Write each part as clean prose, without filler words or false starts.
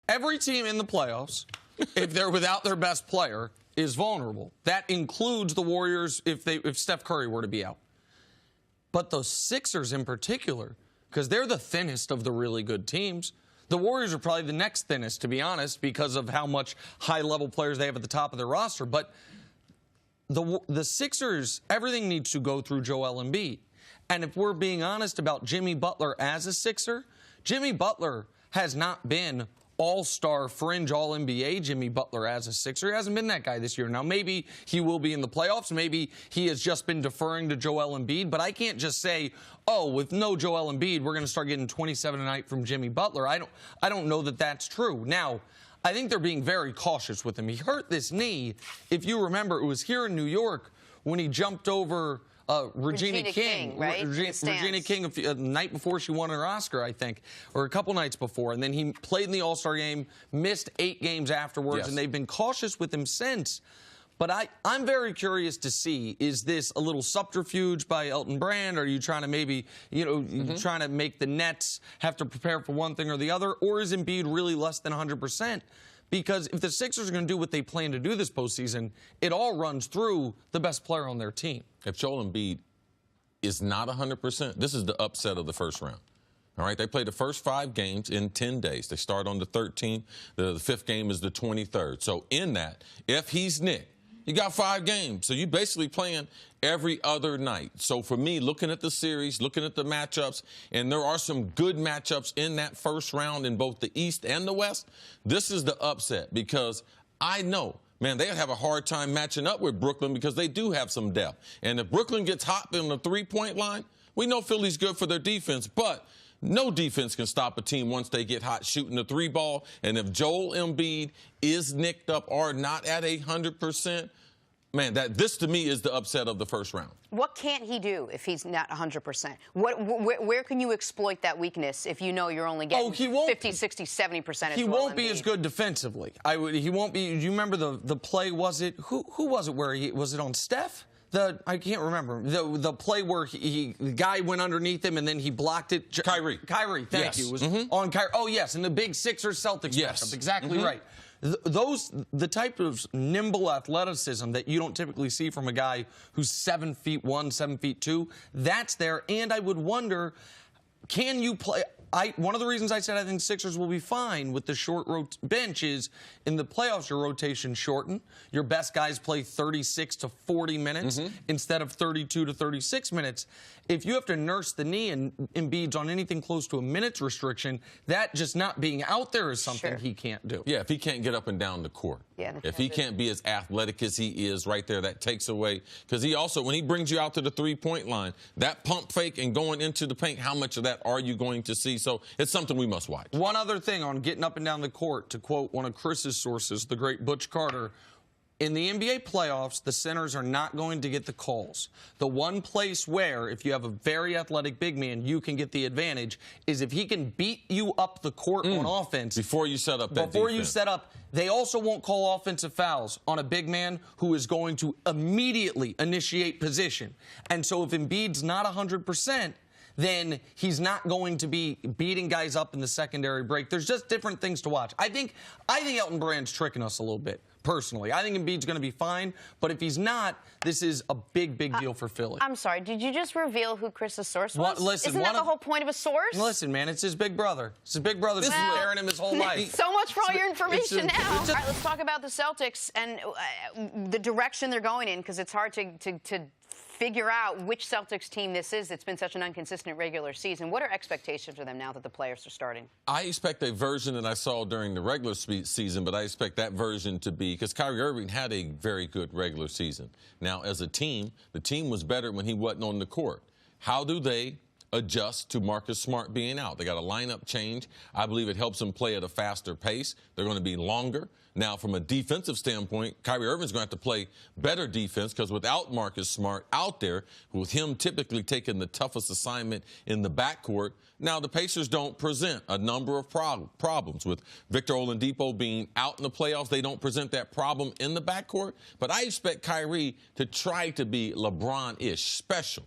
Every team in the playoffs, if they're without their best player, is vulnerable. That includes the Warriors if Steph Curry were to be out. But those Sixers in particular, because they're the thinnest of the really good teams. The Warriors are probably the next thinnest, to be honest, because of how much high-level players they have at the top of their roster. But the Sixers, everything needs to go through Joel Embiid. And if we're being honest about Jimmy Butler as a Sixer, Jimmy Butler has not been all-star, fringe, all-NBA Jimmy Butler as a Sixer. He hasn't been that guy this year. Now, maybe he will be in the playoffs. Maybe he has just been deferring to Joel Embiid. But I can't just say, oh, with no Joel Embiid, we're going to start getting 27 a night from Jimmy Butler. I don't know that that's true. Now, I think they're being very cautious with him. He hurt this knee. If you remember, it was here in New York when he jumped over Regina King, right? Regina King the night before she won her Oscar, I think, or a couple nights before. And then he played in the All-Star game, missed 8 games afterwards, yes. And they've been cautious with him since. But I'm very curious to see, is this a little subterfuge by Elton Brand? Are you trying to maybe, trying to make the Nets have to prepare for one thing or the other? Or is Embiid really less than 100%? Because if the Sixers are going to do what they plan to do this postseason, it all runs through the best player on their team. If Joel Embiid is not 100%, this is the upset of the first round. All right, they play the first 5 games in 10 days. They start on the 13th. The 5th game is the 23rd. So in that, if he's Nick, you got 5 games. So you're basically playing every other night. So for me, looking at the series, looking at the matchups, and there are some good matchups in that first round in both the East and the West, this is the upset because I know, man, they'll have a hard time matching up with Brooklyn because they do have some depth. And if Brooklyn gets hot on the 3-point line, we know Philly's good for their defense, but no defense can stop a team once they get hot shooting the 3 ball. And if Joel Embiid is nicked up or not at 100%, man, this to me is the upset of the first round. What can't he do if he's not 100%? Where can you exploit that weakness if you know you're only getting 50, 60, 70%? He won't be as good defensively. He won't be. Do you remember the play? Was it who was it? Was it on Steph? I can't remember the play where the guy went underneath him and then he blocked it. Kyrie, thank you. It was on Kyrie. Oh yes, and the big Sixers Celtics matchup. Exactly right. The type of nimble athleticism that you don't typically see from a guy who's 7'1", 7'2", that's there. And I would wonder, can you play? One of the reasons I said I think Sixers will be fine with the short bench is in the playoffs your rotation shortened. Your best guys play 36 to 40 minutes instead of 32 to 36 minutes. If you have to nurse the knee and Embiid's on anything close to a minutes restriction, that just not being out there is something he can't do. Yeah, if he can't get up and down the court. Yeah, if he can't be as athletic as he is right there, that takes away. Because he also, when he brings you out to the 3-point line, that pump fake and going into the paint, how much of that are you going to see? So it's something we must watch. One other thing on getting up and down the court, to quote one of Chris's sources, the great Butch Carter, in the NBA playoffs, the centers are not going to get the calls. The one place where, if you have a very athletic big man, you can get the advantage is if he can beat you up the court on offense. Before you set up that Before defense. you set up, they also won't call offensive fouls on a big man who is going to immediately initiate position. And so if Embiid's not 100%, then he's not going to be beating guys up in the secondary break. There's just different things to watch. I think Elton Brand's tricking us a little bit, personally. I think Embiid's going to be fine, but if he's not, this is a big deal for Philly. I'm sorry, did you just reveal who Chris's source was? Listen, isn't that the whole point of a source? Listen, man, it's his big brother. It's his big brother. This is wearing him his whole life. So much for all your information now. All right, let's talk about the Celtics and the direction they're going in, because it's hard to figure out which Celtics team this is that's been such an inconsistent regular season. What are expectations for them now that the players are starting? I expect a version that I saw during the regular season, but I expect that version to be, because Kyrie Irving had a very good regular season. Now, as a team, the team was better when he wasn't on the court. How do they adjust to Marcus Smart being out? They got a lineup change. I believe it helps them play at a faster pace. They're going to be longer. Now, from a defensive standpoint, Kyrie Irving's going to have to play better defense because without Marcus Smart out there, with him typically taking the toughest assignment in the backcourt, now the Pacers don't present a number of problems. With Victor Oladipo being out in the playoffs, they don't present that problem in the backcourt. But I expect Kyrie to try to be LeBron-ish, special.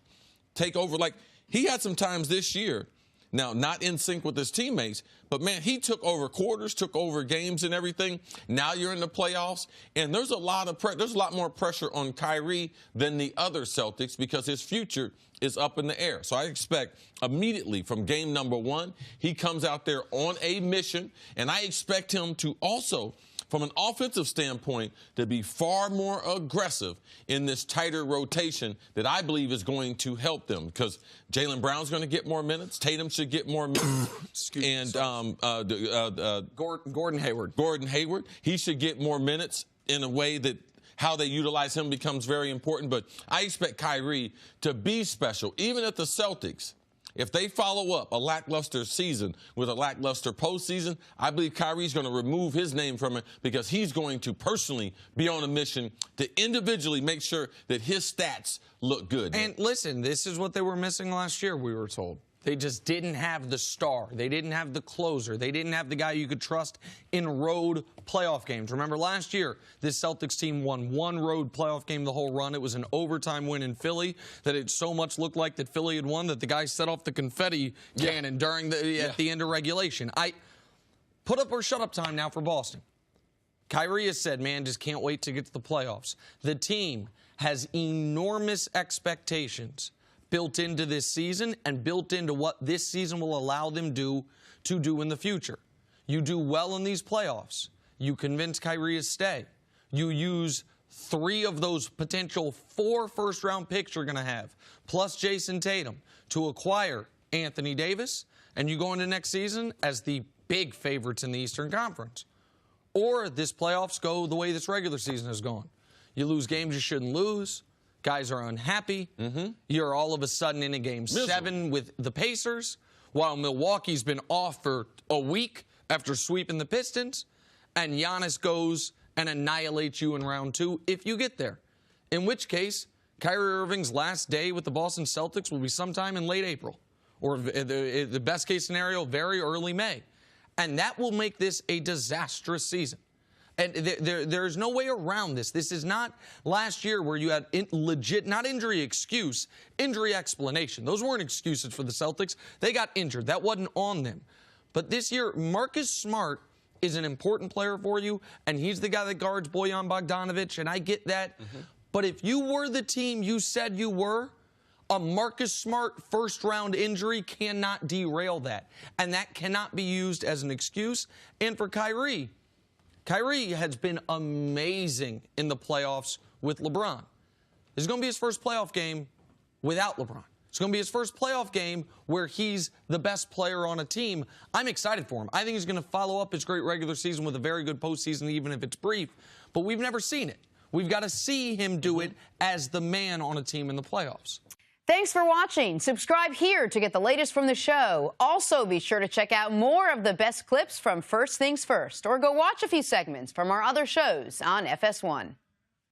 Take over. Like, he had some times this year Now, not in sync with his teammates, but, man, he took over quarters, took over games and everything. Now you're in the playoffs, and there's a lot more pressure on Kyrie than the other Celtics because his future is up in the air. So I expect immediately from game number 1, he comes out there on a mission, and I expect him to also, from an offensive standpoint, to be far more aggressive in this tighter rotation that I believe is going to help them because Jaylen Brown's going to get more minutes. Tatum should get more minutes. And Gordon Hayward. Gordon Hayward, he should get more minutes in a way that how they utilize him becomes very important. But I expect Kyrie to be special, even at the Celtics. If they follow up a lackluster season with a lackluster postseason, I believe Kyrie's going to remove his name from it because he's going to personally be on a mission to individually make sure that his stats look good. And listen, this is what they were missing last year, we were told. They just didn't have the star. They didn't have the closer. They didn't have the guy you could trust in road playoff games. Remember last year, this Celtics team won one road playoff game the whole run. It was an overtime win in Philly that it so much looked like that Philly had won that the guy set off the confetti cannon during at the end of regulation. I put up or shut up time now for Boston. Kyrie has said, man, just can't wait to get to the playoffs. The team has enormous expectations built into this season and built into what this season will allow them to do in the future. You do well in these playoffs. You convince Kyrie to stay. You use 3 of those potential 4 first-round picks you're going to have, plus Jason Tatum, to acquire Anthony Davis, and you go into next season as the big favorites in the Eastern Conference. Or this playoffs go the way this regular season has gone. You lose games you shouldn't lose. Guys are unhappy. You're all of a sudden in a game 7 with the Pacers, while Milwaukee's been off for a week after sweeping the Pistons, and Giannis goes and annihilates you in round 2 if you get there. In which case, Kyrie Irving's last day with the Boston Celtics will be sometime in late April, or the best case scenario, very early May. And that will make this a disastrous season. And there's no way around this. This is not last year where you had legit, not injury excuse, injury explanation. Those weren't excuses for the Celtics. They got injured. That wasn't on them. But this year, Marcus Smart is an important player for you, and he's the guy that guards Bojan Bogdanovic, and I get that. But if you were the team you said you were, a Marcus Smart first-round injury cannot derail that. And that cannot be used as an excuse. And for Kyrie has been amazing in the playoffs with LeBron. This is going to be his first playoff game without LeBron. It's going to be his first playoff game where he's the best player on a team. I'm excited for him. I think he's going to follow up his great regular season with a very good postseason, even if it's brief. But we've never seen it. We've got to see him do it as the man on a team in the playoffs. Thanks for watching. Subscribe here to get the latest from the show. Also, be sure to check out more of the best clips from First Things First, or go watch a few segments from our other shows on FS1.